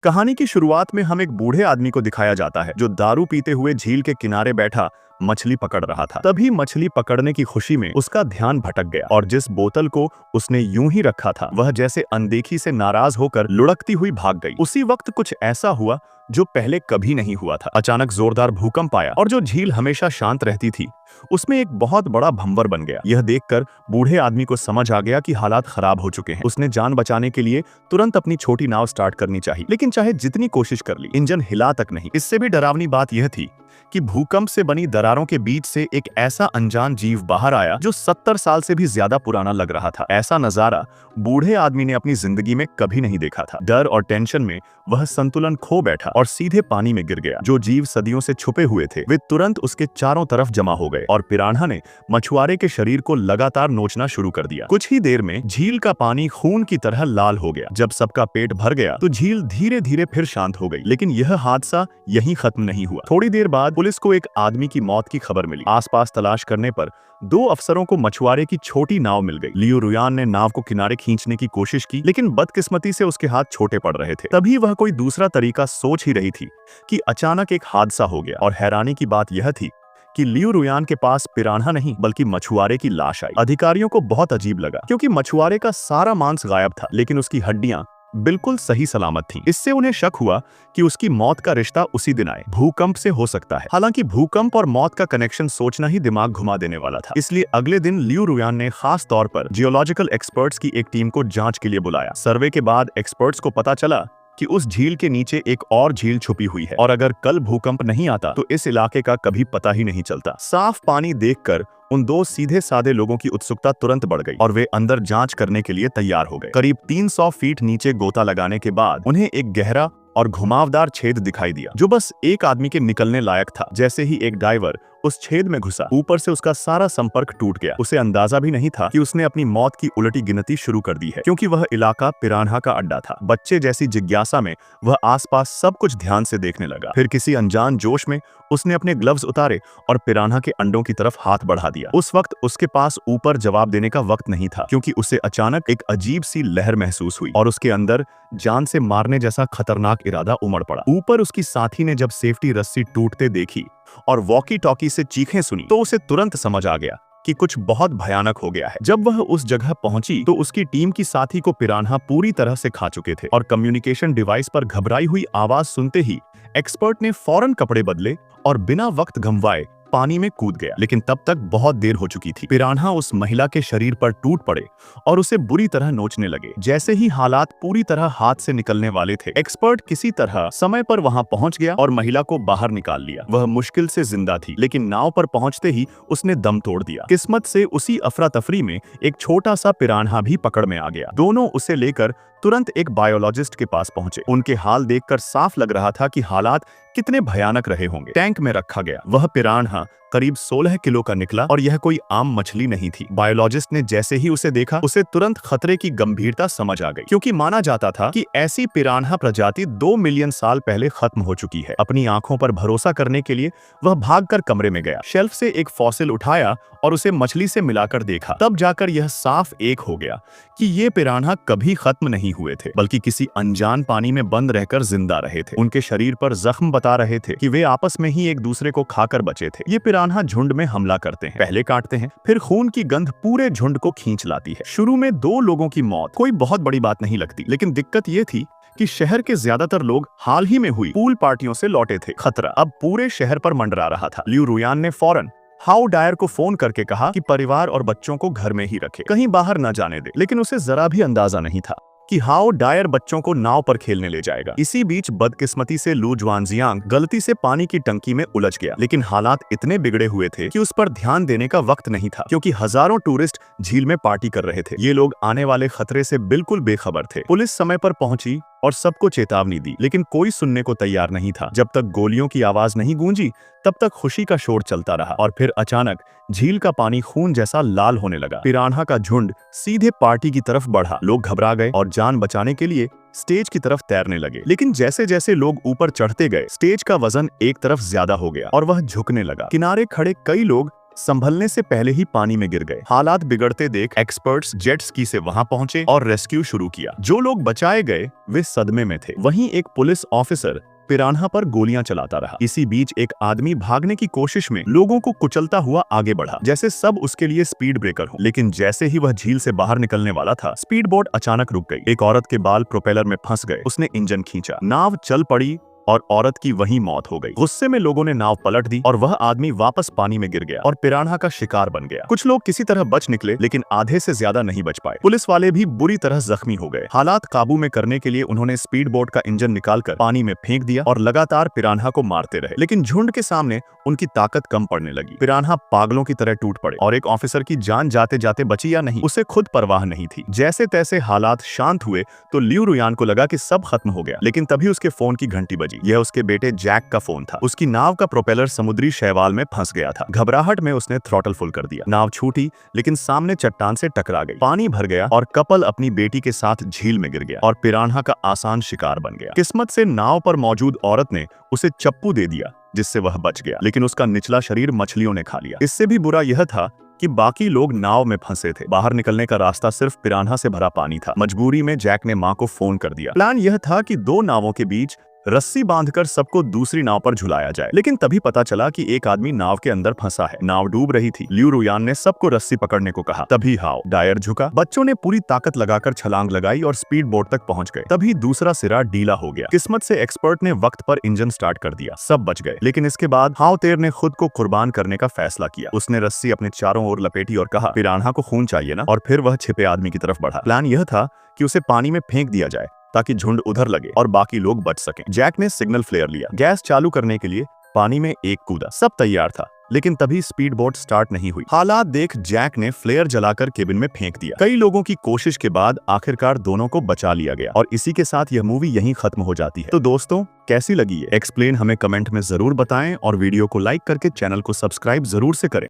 कहानी की शुरुआत में हम एक बूढ़े आदमी को दिखाया जाता है जो दारू पीते हुए झील के किनारे बैठा मछली पकड़ रहा था। तभी मछली पकड़ने की खुशी में उसका ध्यान भटक गया और जिस बोतल को उसने यूं ही रखा था वह जैसे अनदेखी से नाराज होकर लुढ़कती हुई भाग गई। उसी वक्त कुछ ऐसा हुआ जो पहले कभी नहीं हुआ था। अचानक जोरदार भूकंप आया और जो झील हमेशा शांत रहती थी उसमें एक बहुत बड़ा भंवर बन गया। यह देखकर बूढ़े आदमी को समझ आ गया कि हालात खराब हो चुके हैं। उसने जान बचाने के लिए तुरंत अपनी छोटी नाव स्टार्ट करनी चाहिए, लेकिन चाहे जितनी कोशिश कर ली इंजन हिला तक नहीं। इससे भी डरावनी बात यह थी कि भूकंप से बनी दरारों के बीच से एक ऐसा अनजान जीव बाहर आया जो 70 साल से भी ज्यादा पुराना लग रहा था। ऐसा नजारा बूढ़े आदमी ने अपनी जिंदगी में कभी नहीं देखा था। डर और टेंशन में वह संतुलन खो बैठा और सीधे पानी में गिर गया। जो जीव सदियों से छुपे हुए थे वे तुरंत उसके चारों तरफ जमा हो गए और पिरान्हा ने मछुआरे के शरीर को लगातार नोचना शुरू कर दिया। कुछ ही देर में झील का पानी खून की तरह लाल हो गया। जब सबका पेट भर गया तो झील धीरे धीरे फिर शांत हो गई। लेकिन यह हादसा यहीं खत्म नहीं हुआ। थोड़ी देर बाद पुलिस को एक आदमी की मौत की खबर मिली। आसपास तलाश करने पर 2 अफसरों को मछुआरे की छोटी नाव मिल गई। लियू रुयान ने नाव को किनारे खींचने की कोशिश की, लेकिन बदकिस्मती से उसके हाथ छोटे पड़ रहे थे। तभी वह कोई दूसरा तरीका सोच ही रही थी कि अचानक एक हादसा हो गया। और हैरानी की बात यह थी कि लियू रुयान के पास पिरान्हा नहीं बल्कि मछुआरे की लाश आई। अधिकारियों को बहुत अजीब लगा क्योंकि मछुआरे का सारा मांस गायब था, लेकिन उसकी हड्डियां बिल्कुल सही सलामत थीं। इससे उन्हें शक हुआ कि उसकी मौत का रिश्ता उसी दिन आए भूकंप से हो सकता है। हालांकि भूकंप और मौत का कनेक्शन सोचना ही दिमाग घुमा देने वाला था। इसलिए अगले दिन लियू रुयान ने खास तौर पर जियोलॉजिकल एक्सपर्ट्स की एक टीम को जांच के लिए बुलाया। सर्वे के बाद एक्सपर्ट्स को पता चला कि उस झील के नीचे एक और झील छुपी हुई है और अगर कल भूकंप नहीं आता तो इस इलाके का कभी पता ही नहीं चलता। साफ पानी देखकर उन 2 सीधे साधे लोगों की उत्सुकता तुरंत बढ़ गई और वे अंदर जांच करने के लिए तैयार हो गए। करीब 300 फीट नीचे गोता लगाने के बाद उन्हें एक गहरा और घुमावदार छेद दिखाई दिया जो बस एक आदमी के निकलने लायक था। जैसे ही एक डाइवर उस छेद में घुसा, ऊपर से उसका सारा संपर्क टूट गया। उसे अंदाजा भी नहीं था कि उसने अपनी मौत की उलटी गिनती शुरू कर दी है, क्योंकि वह इलाका पिरान्हा का अड्डा था। बच्चे जैसी जिज्ञासा में वह आसपास सब कुछ ध्यान से देखने लगा। फिर किसी अनजान जोश में उसने अपने ग्लव्स उतारे और पिरान्हा के अंडों की तरफ हाथ बढ़ा दिया। उस वक्त उसके पास ऊपर जवाब देने का वक्त नहीं था, क्योंकि उसे अचानक एक अजीब सी लहर महसूस हुई और उसके अंदर जान से मारने जैसा खतरनाक इरादा उमड़ पड़ा। ऊपर उसकी साथी ने जब सेफ्टी रस्सी टूटते देखी और वॉकी टॉकी से चीखें सुनी तो उसे तुरंत समझ आ गया कि कुछ बहुत भयानक हो गया है। जब वह उस जगह पहुंची तो उसकी टीम की साथी को पिरान्हा पूरी तरह से खा चुके थे और कम्युनिकेशन डिवाइस पर घबराई हुई आवाज सुनते ही एक्सपर्ट ने फौरन कपड़े बदले और बिना वक्त गंवाए पानी में कूद गया। लेकिन तब तक बहुत देर हो चुकी थी। पिरान्हा उस महिला के शरीर पर टूट पड़े और उसे बुरी तरह नोचने लगे। जैसे ही हालात पूरी तरह हाथ से निकलने वाले थे, एक्सपर्ट किसी तरह समय पर वहां पहुंच गया और महिला को बाहर निकाल लिया। वह मुश्किल से जिंदा थी, लेकिन नाव पर पहुंचते ही उसने दम तोड़ दिया। किस्मत से उसी अफरा तफरी में एक छोटा सा पिरान्हा भी पकड़ में आ गया। दोनों उसे लेकर तुरंत एक बायोलॉजिस्ट के पास पहुंचे। उनके हाल देखकर साफ लग रहा था कि हालात कितने भयानक रहे होंगे। टैंक में रखा गया वह पिरान्हा करीब 16 किलो का निकला और यह कोई आम मछली नहीं थी। बायोलॉजिस्ट ने जैसे ही उसे देखा उसे तुरंत खतरे की गंभीरता समझ आ गई, क्योंकि माना जाता था कि ऐसी पिरान्हा प्रजाति 2 मिलियन साल पहले खत्म हो चुकी है। अपनी आंखों पर भरोसा करने के लिए वह भागकर कमरे में गया, शेल्फ से एक फॉसिल उठाया और उसे मछली से मिलाकर देखा। तब जाकर यह साफ एक हो गया कि ये पिरान्हा कभी खत्म नहीं हुए थे, बल्कि किसी अनजान पानी में बंद रहकर जिंदा रहे थे। उनके शरीर पर जख्म बता रहे थे कि वे आपस में ही एक दूसरे को खाकर बचे थे। ये पिरान्हा झुंड में हमला करते हैं, पहले काटते हैं, फिर खून की गंध पूरे झुंड को खींच लाती है। शुरू में 2 लोगों की मौत कोई बहुत बड़ी बात नहीं लगती, लेकिन दिक्कत ये थी कि शहर के ज्यादातर लोग हाल ही में हुई पूल पार्टियों से लौटे थे। खतरा अब पूरे शहर पर मंडरा रहा था। लियू रुयान ने फौरन हाउ डायर को फोन करके कहा कि परिवार और बच्चों को घर में ही रखे, कहीं बाहर न जाने दे। लेकिन उसे जरा भी अंदाजा नहीं था कि हाउ डायर बच्चों को नाव पर खेलने ले जाएगा। इसी बीच बदकिस्मती से लू ज्वानजियांग गलती से पानी की टंकी में उलझ गया, लेकिन हालात इतने बिगड़े हुए थे कि उस पर ध्यान देने का वक्त नहीं था, क्योंकि हजारों टूरिस्ट झील में पार्टी कर रहे थे। ये लोग आने वाले खतरे से बिल्कुल बेखबर थे। पुलिस समय पर पहुंची और सबको चेतावनी दी, लेकिन कोई सुनने को तैयार नहीं था। जब तक गोलियों की आवाज नहीं गूंजी तब तक खुशी का शोर चलता रहा और फिर अचानक झील का पानी खून जैसा लाल होने लगा। पिरान्हा का झुंड सीधे पार्टी की तरफ बढ़ा। लोग घबरा गए और जान बचाने के लिए स्टेज की तरफ तैरने लगे। लेकिन जैसे जैसे लोग ऊपर चढ़ते गए स्टेज का वजन एक तरफ ज्यादा हो गया और वह झुकने लगा। किनारे खड़े कई लोग संभलने से पहले ही पानी में गिर गए। हालात बिगड़ते देख एक्सपर्ट्स जेट स्की से वहां पहुंचे और रेस्क्यू शुरू किया। जो लोग बचाए गए वे सदमे में थे। वहीं एक पुलिस ऑफिसर पिरान्हा पर गोलियां चलाता रहा। इसी बीच एक आदमी भागने की कोशिश में लोगों को कुचलता हुआ आगे बढ़ा, जैसे सब उसके लिए स्पीड ब्रेकर हो। लेकिन जैसे ही वह झील से बाहर निकलने वाला था, स्पीड बोट अचानक रुक गई। एक औरत के बाल प्रोपेलर में फंस गए। उसने इंजन खींचा, नाव चल पड़ी और औरत की वहीं मौत हो गई। गुस्से में लोगों ने नाव पलट दी और वह आदमी वापस पानी में गिर गया और पिरान्हा का शिकार बन गया। कुछ लोग किसी तरह बच निकले, लेकिन आधे से ज्यादा नहीं बच पाए। पुलिस वाले भी बुरी तरह जख्मी हो गए। हालात काबू में करने के लिए उन्होंने स्पीड बोट का इंजन निकालकर पानी में फेंक दिया और लगातार पिरान्हा को मारते रहे। लेकिन झुंड के सामने उनकी ताकत कम पड़ने लगी। पिरान्हा पागलों की तरह टूट पड़े और एक ऑफिसर की जान जाते जाते बची या नहीं, उसे खुद परवाह नहीं थी। जैसे तैसे हालात शांत हुए तो लियू रुयान को लगा कि सब खत्म हो गया, लेकिन तभी उसके फोन की घंटी बजी। यह उसके बेटे जैक का फोन था। उसकी नाव का प्रोपेलर समुद्री शैवाल में फंस गया था। घबराहट में उसने थ्रॉटल फुल कर दिया। नाव छूटी, लेकिन सामने चट्टान से टकरा गई। पानी भर गया और कपल अपनी बेटी के साथ झील में गिर गया और पिरान्हा का आसान शिकार बन गया। किस्मत से नाव पर मौजूद औरत ने उसे चप्पू दे दिया, जिससे वह बच गया, लेकिन उसका निचला शरीर मछलियों ने खा लिया। इससे भी बुरा यह था कि बाकी लोग नाव में फंसे थे। बाहर निकलने का रास्ता सिर्फ पिरान्हा से भरा पानी था। मजबूरी में जैक ने मां को फोन कर दिया। प्लान यह था कि दो नावों के बीच रस्सी बांधकर सबको दूसरी नाव पर झुलाया जाए, लेकिन तभी पता चला कि एक आदमी नाव के अंदर फंसा है। नाव डूब रही थी। लियू रुयान ने सबको रस्सी पकड़ने को कहा। तभी हाव डायर झुका। बच्चों ने पूरी ताकत लगाकर छलांग लगाई और स्पीड बोट तक पहुंच गए। तभी दूसरा सिरा ढीला हो गया। किस्मत से एक्सपर्ट ने वक्त पर इंजन स्टार्ट कर दिया। सब बच गए, लेकिन इसके बाद हावतेर ने खुद को कुर्बान करने का फैसला किया। उसने रस्सी अपने चारों ओर लपेटी और कहा, पिरान्हा को खून चाहिए ना। और फिर वह छिपे आदमी की तरफ बढ़ा। प्लान यह था कि उसे पानी में फेंक दिया जाए ताकि झुंड उधर लगे और बाकी लोग बच सकें। जैक ने सिग्नल फ्लेयर लिया। गैस चालू करने के लिए पानी में एक कूदा। सब तैयार था, लेकिन तभी स्पीड बोट स्टार्ट नहीं हुई। हालात देख जैक ने फ्लेयर जलाकर केबिन में फेंक दिया। कई लोगों की कोशिश के बाद आखिरकार दोनों को बचा लिया गया और इसी के साथ यह मूवी यहीं खत्म हो जाती है। तो दोस्तों, कैसी लगी है एक्सप्लेन हमें कमेंट में जरूर बताएं और वीडियो को लाइक करके चैनल को सब्सक्राइब जरूर से करें।